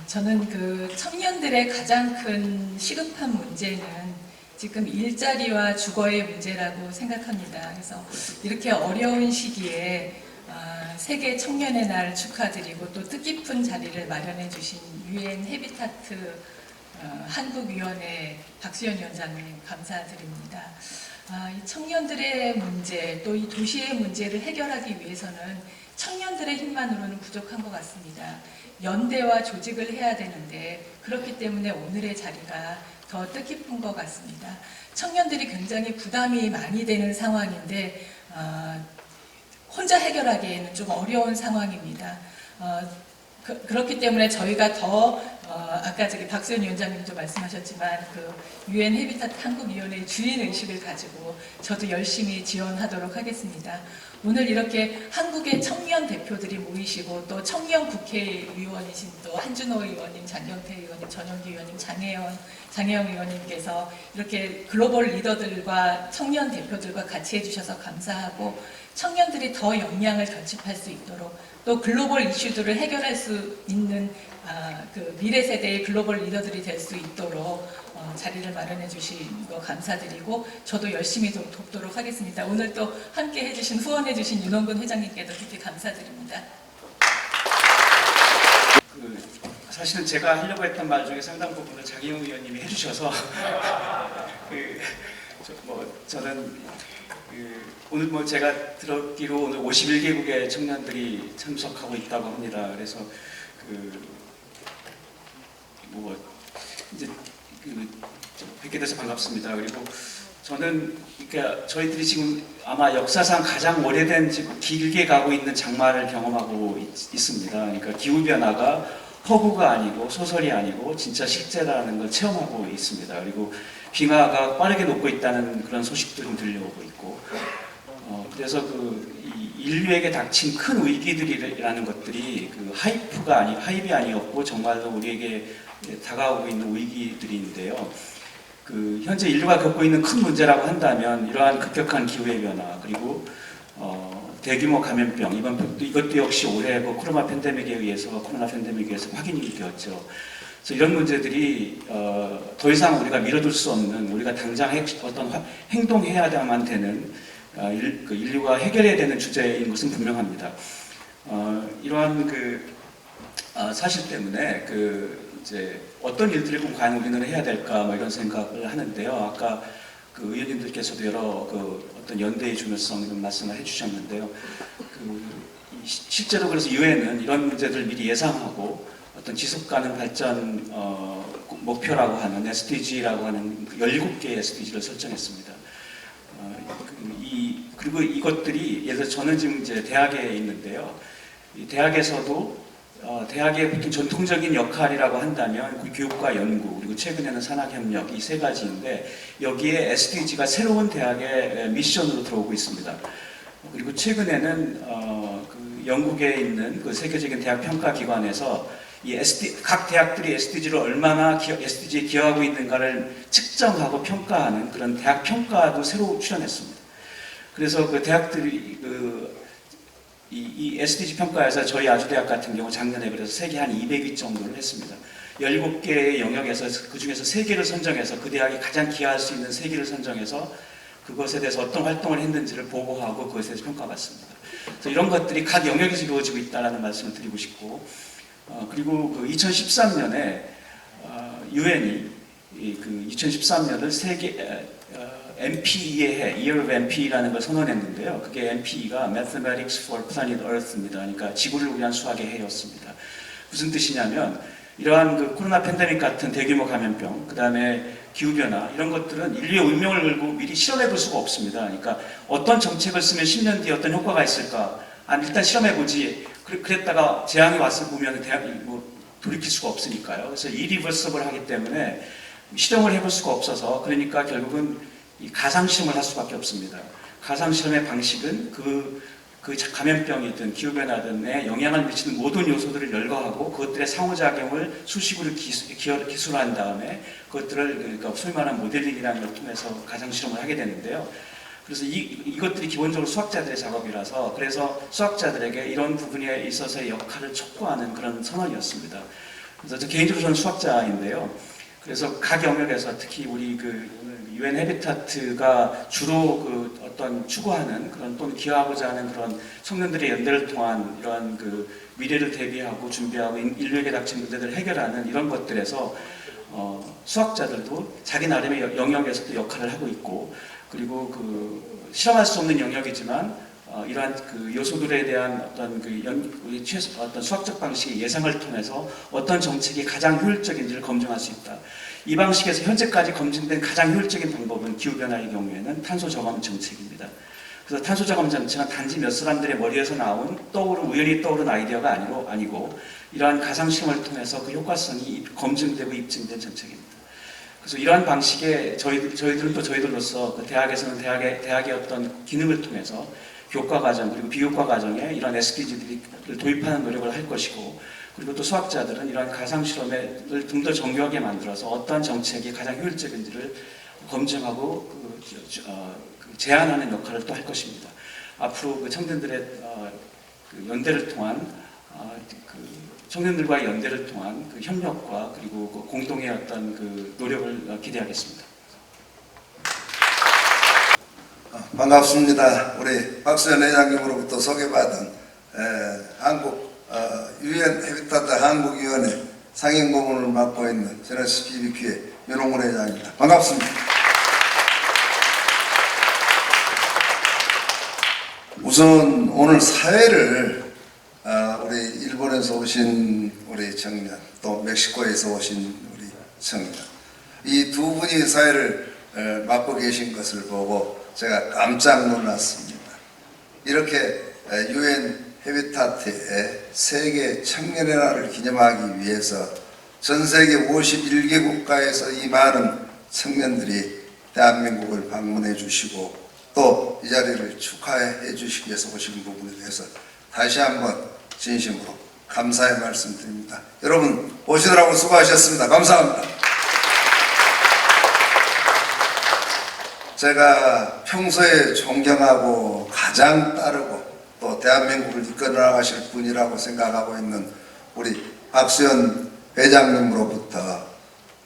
저는 청년들의 가장 큰 시급한 문제는 지금 일자리와 주거의 문제라고 생각합니다. 그래서 이렇게 어려운 시기에 세계 청년의 날 축하드리고 또 뜻깊은 자리를 마련해 주신 UN 해비타트 한국위원회 박수현 위원장님 감사드립니다. 이 청년들의 문제 또 이 도시의 문제를 해결하기 위해서는 청년들의 힘만으로는 부족한 것 같습니다. 연대와 조직을 해야 되는데 그렇기 때문에 오늘의 자리가 더 뜻깊은 것 같습니다. 청년들이 굉장히 부담이 많이 되는 상황인데 혼자 해결하기에는 좀 어려운 상황입니다. 그렇기 때문에 저희가 더 아까 박수현 위원장님도 말씀하셨지만 UN 해비타트 한국위원회의 주인의식을 가지고 저도 열심히 지원하도록 하겠습니다. 오늘 이렇게 한국의 청년 대표들이 모이시고 또 청년 국회의원이신 또 한준호 의원님, 장경태 의원님, 전용기 의원님, 장혜영 의원님께서 이렇게 글로벌 리더들과 청년 대표들과 같이 해주셔서 감사하고 청년들이 더 역량을 결집할 수 있도록 또 글로벌 이슈들을 해결할 수 있는 미래 세대의 글로벌 리더들이 될 수 있도록 자리를 마련해 주신 거 감사드리고 저도 열심히 좀 돕도록 하겠습니다. 오늘 또 함께 해주신 후원해 주신 윤원근 회장님께도 깊이 감사드립니다. 사실은 제가 하려고 했던 말 중에 상당 부분을 장희웅 의원님이 해주셔서 저는 오늘 제가 들었기로 오늘 51개국의 청년들이 참석하고 있다고 합니다. 그래서 이제 뵙게 돼서 반갑습니다. 그리고 저는 그러니까 저희들이 지금 아마 역사상 가장 오래된 지금 길게 가고 있는 장마를 경험하고 있습니다. 그러니까 기후 변화가 허구가 아니고 소설이 아니고 진짜 실제라는 걸 체험하고 있습니다. 그리고 빙하가 빠르게 녹고 있다는 그런 소식들은 들려오고 있고, 그래서 이 인류에게 닥친 큰 위기들이라는 것들이 하이프이 아니었고 정말로 우리에게 다가오고 있는 위기들인데요. 현재 인류가 겪고 있는 큰 문제라고 한다면 이러한 급격한 기후의 변화 그리고 대규모 감염병 이것도 역시 올해 코로나 팬데믹에 의해서 확인이 되었죠. 그래서 이런 문제들이 더 이상 우리가 미뤄둘 수 없는 우리가 당장 어떤 행동해야만 되는 인류가 해결해야 되는 주제인 것은 분명합니다. 이러한 사실 때문에 이제 어떤 일들을 과연 우리는 해야 될까 이런 생각을 하는데요. 아까 의원님들께서도 여러 어떤 연대의 중요성 이런 말씀을 해주셨는데요. 실제로 그래서 유엔은 이런 문제들을 미리 예상하고 어떤 지속가능 발전 목표라고 하는 SDG라고 하는 17개의 SDG를 설정했습니다. 그리고 이것들이 예를 들어 저는 지금 이제 대학에 있는데요. 이 대학에서도 대학의 보통 전통적인 역할이라고 한다면 교육과 연구 그리고 최근에는 산학협력 이 세 가지인데 여기에 SDG가 새로운 대학의 미션으로 들어오고 있습니다. 그리고 최근에는 영국에 있는 세계적인 대학 평가 기관에서 각 대학들이 SDG를 얼마나 SDG에 기여하고 있는가를 측정하고 평가하는 그런 대학 평가도 새로 출연했습니다. 그래서 대학들이 이 SDG 평가에서 저희 아주대학 같은 경우 작년에 그래서 세계 한 200위 정도를 했습니다. 17개의 영역에서 그 중에서 3개를 선정해서 그 대학이 가장 기여할 수 있는 3개를 선정해서 그것에 대해서 어떤 활동을 했는지를 보고하고 그것에 대해서 평가받습니다. 그래서 이런 것들이 각 영역에서 이루어지고 있다는 말씀을 드리고 싶고 그리고 2013년에 유엔이 2013년을 세계 MPE의 해, Year of MPE라는 걸 선언했는데요. 그게 MPE가 Mathematics for Planet Earth입니다. 그러니까 지구를 위한 수학의 해였습니다. 무슨 뜻이냐면 이러한 코로나 팬데믹 같은 대규모 감염병, 그 다음에 기후변화 이런 것들은 인류의 운명을 걸고 미리 실험해 볼 수가 없습니다. 그러니까 어떤 정책을 쓰면 10년 뒤에 어떤 효과가 있을까? 일단 실험해 보지. 그랬다가 재앙이 왔을 보면 대학이 돌이킬 수가 없으니까요. 그래서 irreversible 하기 때문에 실험을 해볼 수가 없어서 그러니까 결국은 이 가상실험을 할 수밖에 없습니다. 가상실험의 방식은 그 감염병이든 기후변화든에 영향을 미치는 모든 요소들을 열거하고 그것들의 상호작용을 수식으로 기술한 다음에 그것들을 그러니까 소위 말하는 모델링이라는 걸 통해서 가상실험을 하게 되는데요. 그래서 이것들이 기본적으로 수학자들의 작업이라서 그래서 수학자들에게 이런 부분에 있어서의 역할을 촉구하는 그런 선언이었습니다. 그래서 개인적으로 저는 수학자인데요. 그래서 각 영역에서 특히 우리 UN 해비타트가 주로 어떤 추구하는 그런 또는 기여하고자 하는 그런 청년들의 연대를 통한 이러한 미래를 대비하고 준비하고 인류에게 닥친 문제들을 해결하는 이런 것들에서 수학자들도 자기 나름의 영역에서도 역할을 하고 있고 그리고 실험할 수 없는 영역이지만 이러한 요소들에 대한 어떤 수학적 방식의 예상을 통해서 어떤 정책이 가장 효율적인지를 검증할 수 있다. 이 방식에서 현재까지 검증된 가장 효율적인 방법은 기후변화의 경우에는 탄소 저감 정책입니다. 그래서 탄소 저감 정책은 단지 몇 사람들의 머리에서 나온 우연히 떠오른 아이디어가 아니고 이러한 가상 실험을 통해서 그 효과성이 검증되고 입증된 정책입니다. 그래서 이러한 방식에 저희들은 또 저희들로서 대학에서는 대학의 어떤 기능을 통해서 교과 과정 그리고 비교과 과정에 이런 SDG들을 도입하는 노력을 할 것이고 그리고 또 수학자들은 이러한 가상 실험을 좀 더 정교하게 만들어서 어떠한 정책이 가장 효율적인지를 검증하고 제안하는 역할을 또 할 것입니다. 앞으로 청년들의 연대를 통한 청년들과의 연대를 통한 그 협력과 그리고 그 공동의 어떤 그 노력을 기대하겠습니다. 반갑습니다. 우리 박수현 회장님으로부터 소개받은 한국 유엔 해비타트 한국위원회 상임고문을 맡고 있는 제너스 BBQ의 윤홍근 회장입니다. 반갑습니다. 우선 오늘 사회를 우리 일본에서 오신 우리 청년, 또 멕시코에서 오신 우리 청년, 이 두 분이 사회를 맡고 계신 것을 보고 제가 깜짝 놀랐습니다. 이렇게 유엔 해비타트의 세계 청년의 날을 기념하기 위해서 전 세계 51개 국가에서 이 많은 청년들이 대한민국을 방문해 주시고 또 이 자리를 축하해 주시기 위해서 오신 부분에 대해서 다시 한번 진심으로 감사의 말씀드립니다. 여러분 오시느라고 수고하셨습니다. 감사합니다. 제가 평소에 존경하고 가장 따르고 또 대한민국을 이끌어나가실 분이라고 생각하고 있는 우리 박수현 회장님으로부터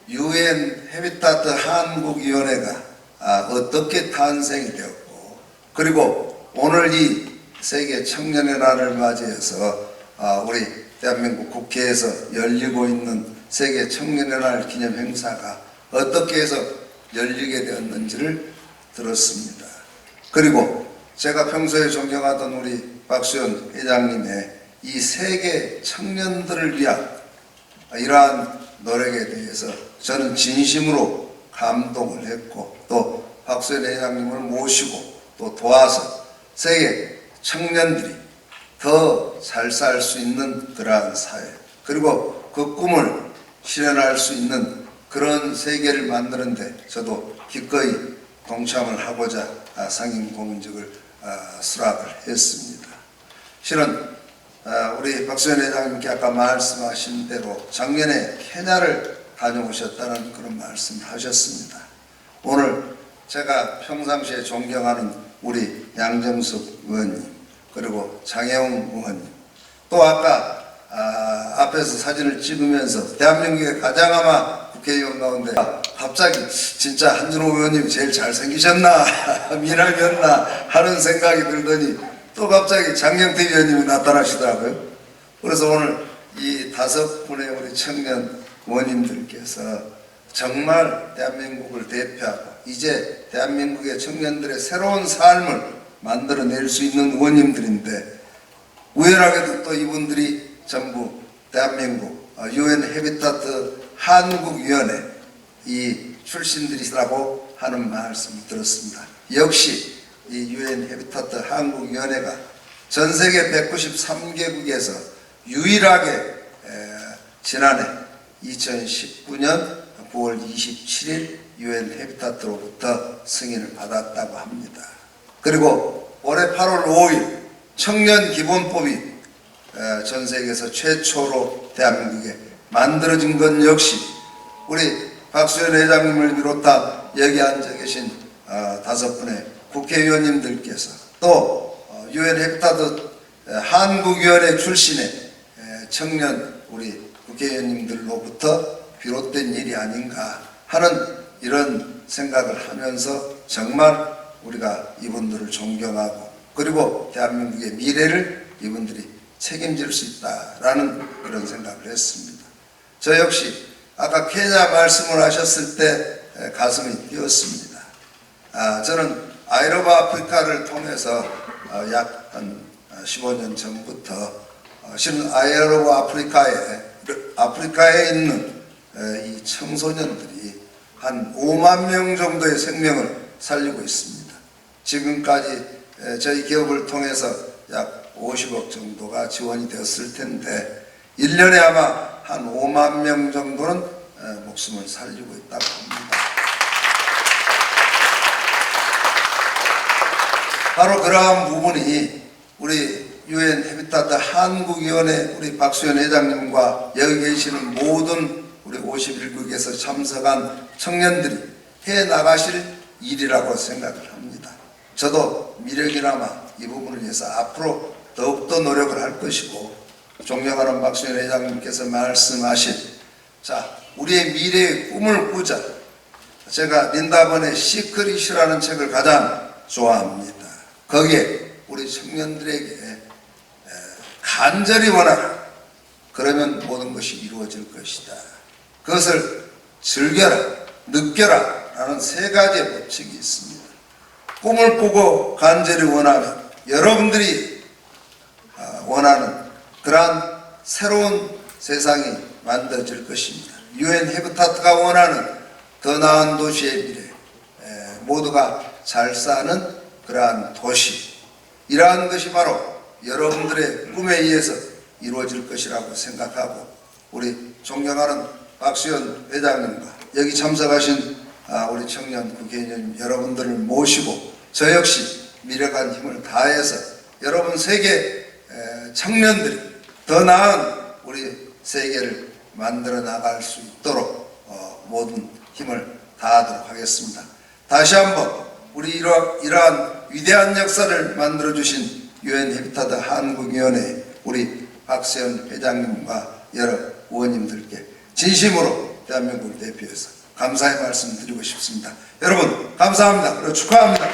유엔 해비타트 한국위원회가 어떻게 탄생이 되었고 그리고 오늘 이 세계 청년의 날을 맞이해서 우리 대한민국 국회에서 열리고 있는 세계 청년의 날 기념 행사가 어떻게 해서 열리게 되었는지를 들었습니다. 그리고 제가 평소에 존경하던 우리 박수현 회장님의 이 세계 청년들을 위한 이러한 노력에 대해서 저는 진심으로 감동을 했고 또 박수현 회장님을 모시고 또 도와서 세계 청년들이 더 잘 살 수 있는 그러한 사회 그리고 그 꿈을 실현할 수 있는 그런 세계를 만드는데 저도 기꺼이 동참을 하고자 상임고문직을 수락을 했습니다. 실은 우리 박수현 회장님께 아까 말씀하신 대로 작년에 케냐를 다녀오셨다는 그런 말씀을 하셨습니다. 오늘 제가 평상시에 존경하는 우리 양정숙 의원님 그리고 장혜영 의원님 또 아까 앞에서 사진을 찍으면서 대한민국의 가장 아마 국회의원 가운데 갑자기 진짜 한준호 의원님이 제일 잘생기셨나 미남이었나 하는 생각이 들더니 또 갑자기 장경태 의원님이 나타나시더라고요. 그래서 오늘 이 5분의 우리 청년 의원님들께서 정말 대한민국을 대표하고 이제 대한민국의 청년들의 새로운 삶을 만들어낼 수 있는 의원님들인데 우연하게도 또 이분들이 전부 대한민국 유엔 해비타트 한국위원회 이 출신들이라고 하는 말씀을 들었습니다. 역시 이 유엔 해비타트 한국위원회가 전 세계 193개국에서 유일하게 지난해 2019년 9월 27일 유엔 해비타트로부터 승인을 받았다고 합니다. 그리고 올해 8월 5일 청년 기본법이 전 세계에서 최초로 대한민국에 만들어진 것 역시 우리 박수현 회장님을 비롯한 여기 앉아 계신 5분의 국회의원님들께서 또 유엔 해비타트 한국위원회 출신의 청년 우리 국회의원님들로부터 비롯된 일이 아닌가 하는 이런 생각을 하면서 정말 우리가 이분들을 존경하고 그리고 대한민국의 미래를 이분들이 책임질 수 있다라는 그런 생각을 했습니다. 저 역시 아까 케냐 말씀을 하셨을 때 가슴이 뛰었습니다. 저는 아이로바 아프리카를 통해서 약 한 15년 전부터 실은 아이로바 아프리카에 있는 이 청소년들이 한 5만 명 정도의 생명을 살리고 있습니다. 지금까지 저희 기업을 통해서 약 50억 정도가 지원이 되었을 텐데 1년에 아마 한 5만 명 정도는 목숨을 살리고 있다고 합니다. 바로 그러한 부분이 우리 유엔 해비타트 한국위원회 우리 박수현 회장님과 여기 계시는 모든 우리 51국에서 참석한 청년들이 해나가실 일이라고 생각을 합니다. 저도 미력이나마 이 부분을 위해서 앞으로 더욱더 노력을 할 것이고 존경하는 박수현 회장님께서 말씀하신 자 우리의 미래의 꿈을 꾸자. 제가 린다번의 시크릿이라는 책을 가장 좋아합니다. 거기에 우리 청년들에게 간절히 원하라. 그러면 모든 것이 이루어질 것이다. 그것을 즐겨라, 느껴라 라는 세 가지의 법칙이 있습니다. 꿈을 꾸고 간절히 원하면 여러분들이 원하는 그러한 새로운 세상이 만들어질 것입니다. UN 해비타트가 원하는 더 나은 도시의 미래, 모두가 잘 사는 그러한 도시, 이러한 것이 바로 여러분들의 꿈에 의해서 이루어질 것이라고 생각하고 우리 존경하는 박수현 회장님과 여기 참석하신 우리 청년 국회의원 여러분들을 모시고 저 역시 미력한 힘을 다해서 여러분 세계 청년들이 더 나은 우리 세계를 만들어 나갈 수 있도록 모든 힘을 다하도록 하겠습니다. 다시 한번 우리 이러한 위대한 역사를 만들어주신 UN 해비타트 한국위원회 우리 박수현 회장님과 여러 의원님들께 진심으로 대한민국을 대표해서 감사의 말씀 드리고 싶습니다. 여러분 감사합니다. 그리고 축하합니다.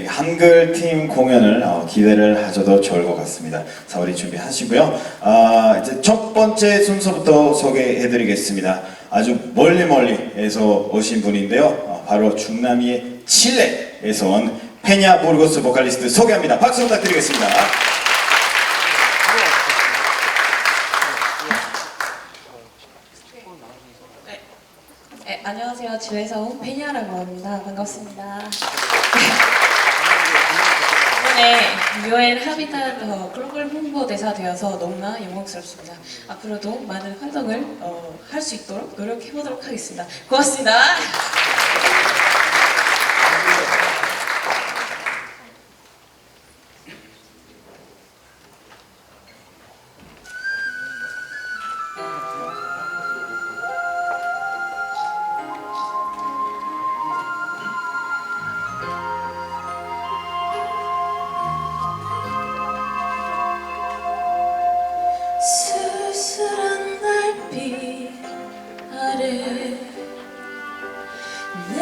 한글팀 공연을 기대를 하셔도 좋을 것 같습니다. 사월이 준비하시고요. 이제 첫 번째 순서부터 소개해드리겠습니다. 아주 멀리에서 오신 분인데요. 바로 중남미의 칠레에서 온 페냐 부르고스 보컬리스트 소개합니다. 박수 부탁드리겠습니다. 네, 안녕하세요. 칠레에서 온 페냐라고 합니다. 반갑습니다. 이번에 UN 하비tat 글로벌 홍보대사 되어서 너무나 영광스럽습니다. 앞으로도 많은 활동을 할 수 있도록 노력해보도록 하겠습니다. 고맙습니다. 쓸쓸한 달빛 아래 내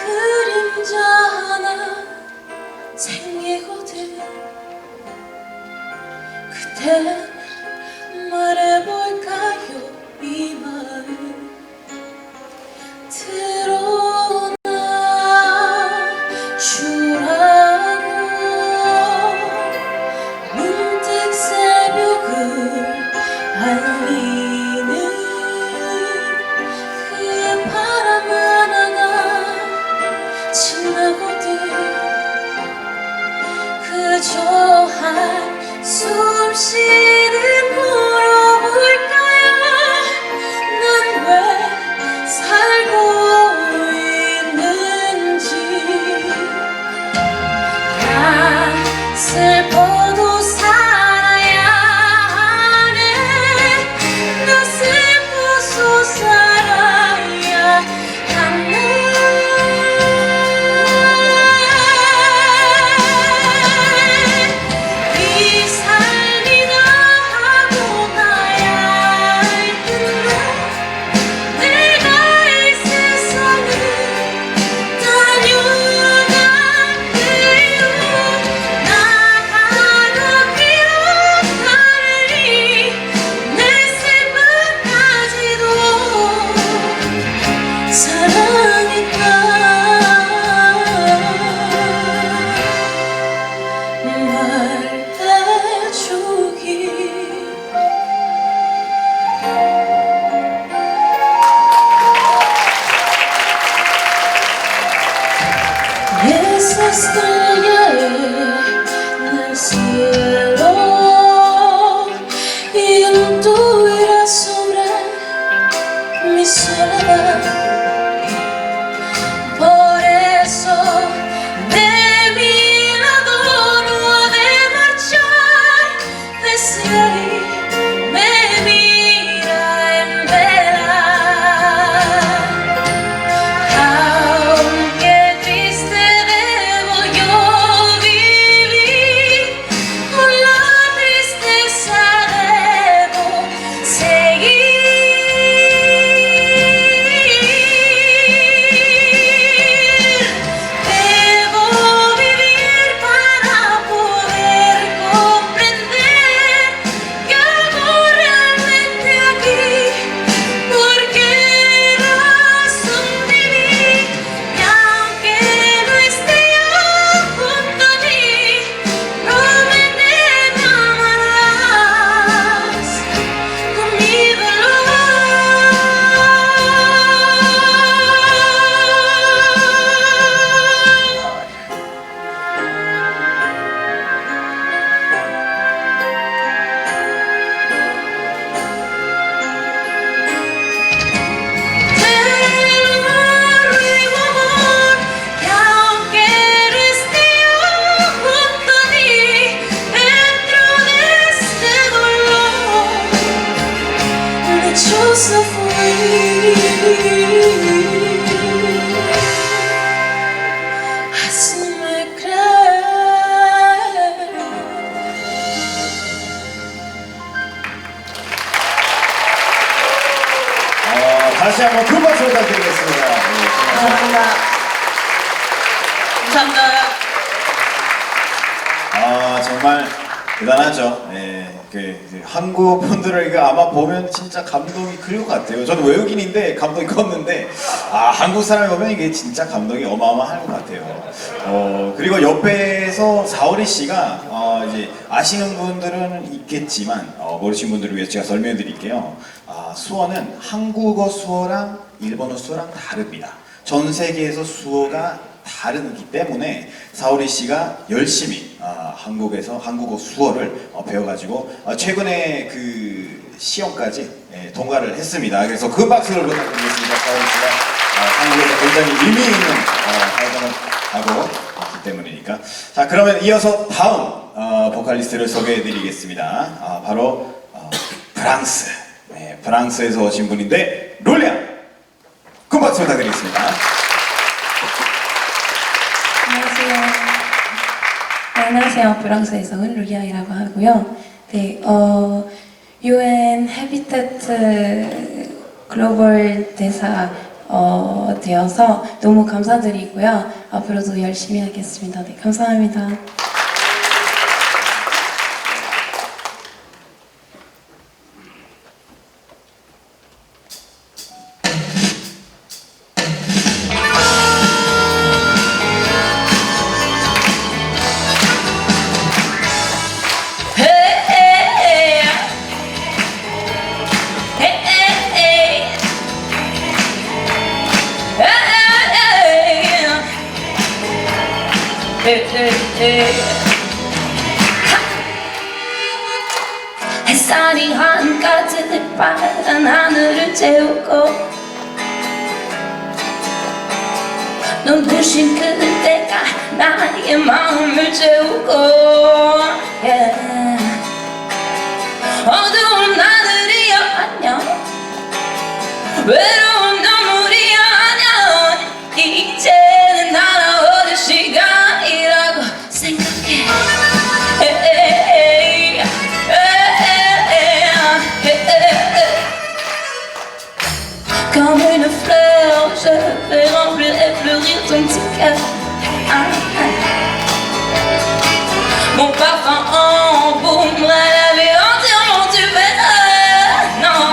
그림자 하나 생기거든. 그댄 말해볼까요 이 마음 드러나 주라고. 문득 새벽을 알리는 그의 바람 하나가 지나거든. 그저 한숨 쉬는 물어볼까요 난 왜 살고 있는지. 난 슬퍼도 살아야 하네. 나 슬퍼서 살아야 하네. 이 삶이 나 다시 한번 큰 박수 부탁드리겠습니다. 네, 감사합니다. 감사합니다. 아 정말 대단하죠. 한국 분들을 이거 아마 보면 진짜 감동이 클 것 같아요. 저는 외국인인데 감동이 컸는데 한국 사람이 보면 이게 진짜 감동이 어마어마할 것 같아요. 그리고 옆에서 사오리 씨가 이제 아시는 분들은 있겠지만 모르시는 분들을 위해서 제가 설명해 드릴게요. 수어는 한국어 수어랑 일본어 수어랑 다릅니다. 전 세계에서 수어가 다르기 때문에 사오리 씨가 열심히 한국에서 한국어 수어를 배워가지고 최근에 그 시험까지 통과를 했습니다. 그래서 그 박수를 부탁드리겠습니다. 사오리 씨가 한국에서 굉장히 의미 있는 활동을 하고 있기 때문이니까. 자, 그러면 이어서 다음 보컬리스트를 소개해드리겠습니다. 바로 프랑스. 프랑스에서 오신 분인데 롤리앙. 큰 박수 부탁드리겠습니다. 안녕하세요. 프랑스에서 온 룰리앙이라고 하고요. 네, UN 해비타트 글로벌 대사 되어서 너무 감사드리고요. 앞으로도 열심히 하겠습니다. 네, 감사합니다. 햇살이 한가득 파란 하늘을 채우고 눈부신 그대가 나의 마음을 채우고 어두운 하늘이여 안녕 외로운 눈물이여 안녕 이제는 날아오는 시간이라고 생각해 Comme une fleur, je vais remplir et fleurir ton petit cœur. Mon parfum en baume me laver entièrement du verre. Non,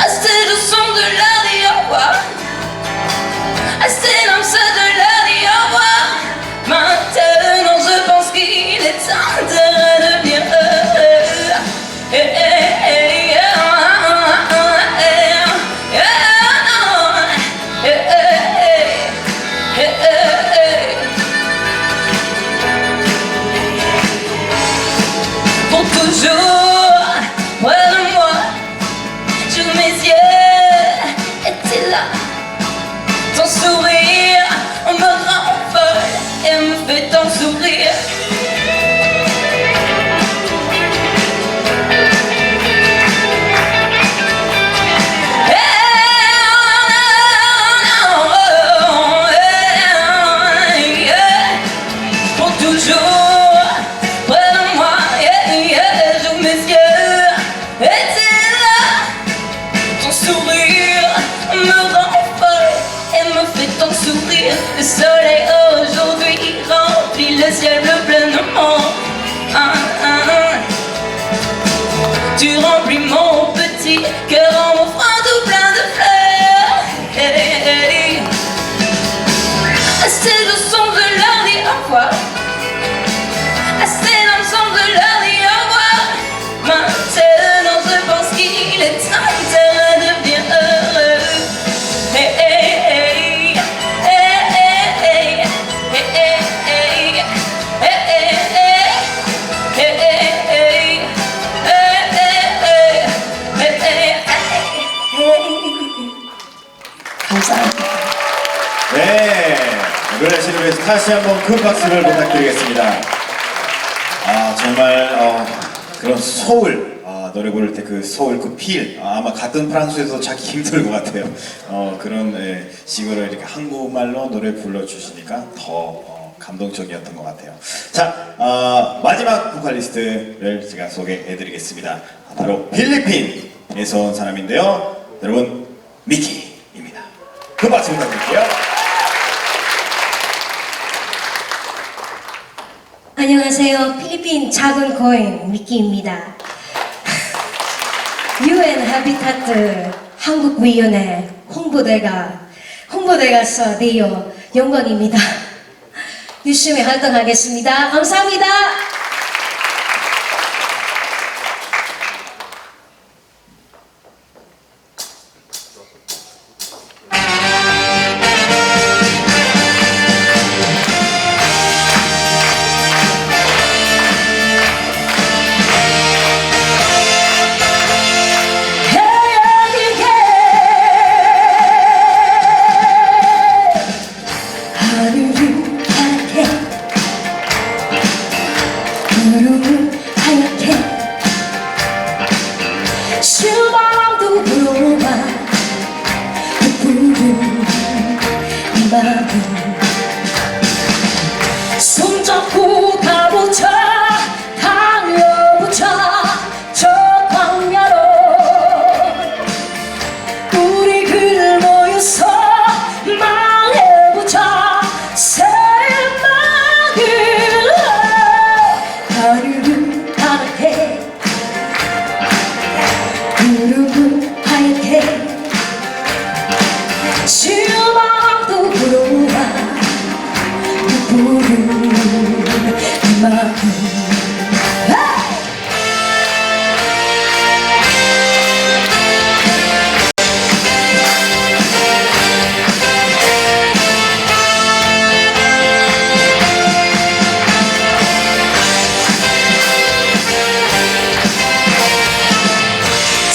assez de son de leur dire au revoir. Assez d'âme de leur dire au revoir. Maintenant, je pense qu'il est temps de redevenir heureux. Pour toujours, près de moi, tous mes yeux étaient là. Ton sourire me rend folle et me fait tant sourire. Pour toujours, près de moi, tous mes yeux étaient là. Ton sourire me rend folle et me fait tant sourire. Le soleil aujourd'hui remplit le ciel bleu pleinement. Tu remplis mon petit cœur en m'offrant tout plein de fleurs. Assez de son de leur dire au revoir. Assez d'ensemble de leur dire au revoir. Maintenant je pense qu'il est temps de redevenir heureux. 감사합니다. 네, 룰리앙 씨를 위해서 다시 한번 큰 박수를 부탁드리겠습니다. 정말 그런 소울 노래 부를 때 그 소울 그 필 아마 같은 프랑스에서 찾기 힘들 것 같아요. 그런 식으로 이렇게 한국말로 노래 불러주시니까 더 감동적이었던 것 같아요. 자, 마지막 보컬리스트를 제가 소개해드리겠습니다. 바로 필리핀 필리핀에서 온 사람인데요. 여러분, 미키입니다. 큰 박수 부탁드릴게요. 안녕하세요. 필리핀 작은 거인 미키입니다. UN 하비타트 한국위원회 홍보대가서 되어 영광입니다. 열심히 활동하겠습니다. 감사합니다. 실망도 불어와 부른 이 마음 손잡고 가보자 달려보자 저 광야로 우리 글 모여서 말해보자 새마을 하루를 하얗게 구름은 하얗게 실망도 불어와 부른 이 마음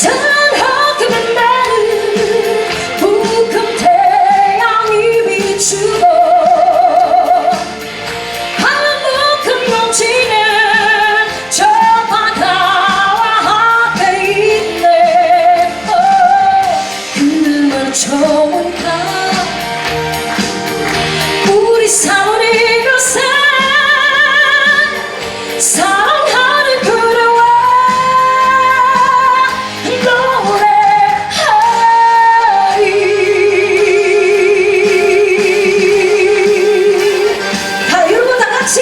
전하게 나는 부금 태양이 비추고 한복은 넘치는 저 바다와 앞에 있네 그만 좋은가 우리 사모님으로서 사랑하는 그대와 다 여러분 다 같이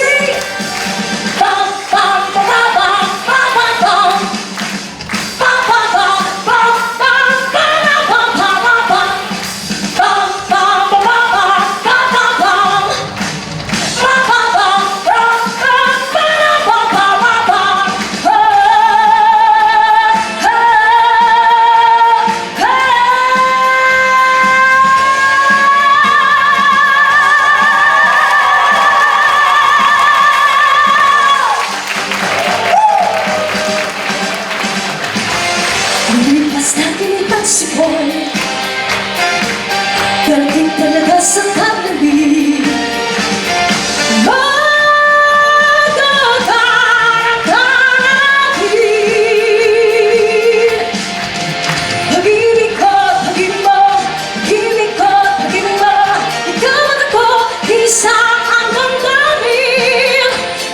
우리 바스타기니 박시보이 별빛 달려가서 담는 위 모두 따라가기 여기 믿고 여기 믿고 여기 뭐 이까마 닫고 이상한 건담이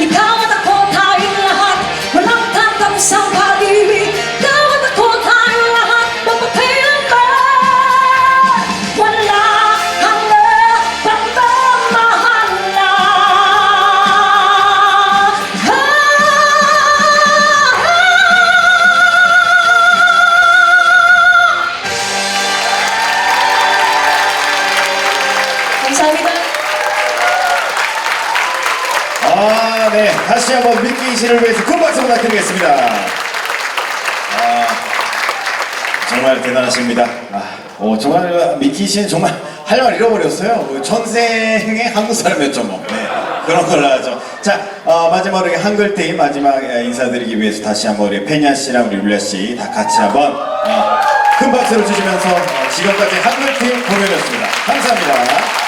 이까마 닫고 다일라한 월남탄 감상 받기 위 이까마 닫고 다일라한 반복해는 말 월라한나 반반마한나 감사합니다. 아, 네. 다시 한번 미키 씨를 위해서 큰 박수 부탁드리겠습니다. 정말 대단하십니다. 정말 미키 씨는 정말 할 말 잃어버렸어요. 그 전생의 한국 사람이었죠, 뭐. 네, 그런 걸로 하죠. 자, 마지막으로 한글 팀 마지막 인사드리기 위해서 다시 한번 우리 페냐 씨랑 우리 룰리아 씨 다 같이 한번 큰 박수를 주시면서 지금까지 한글 팀 공연이었습니다. 감사합니다.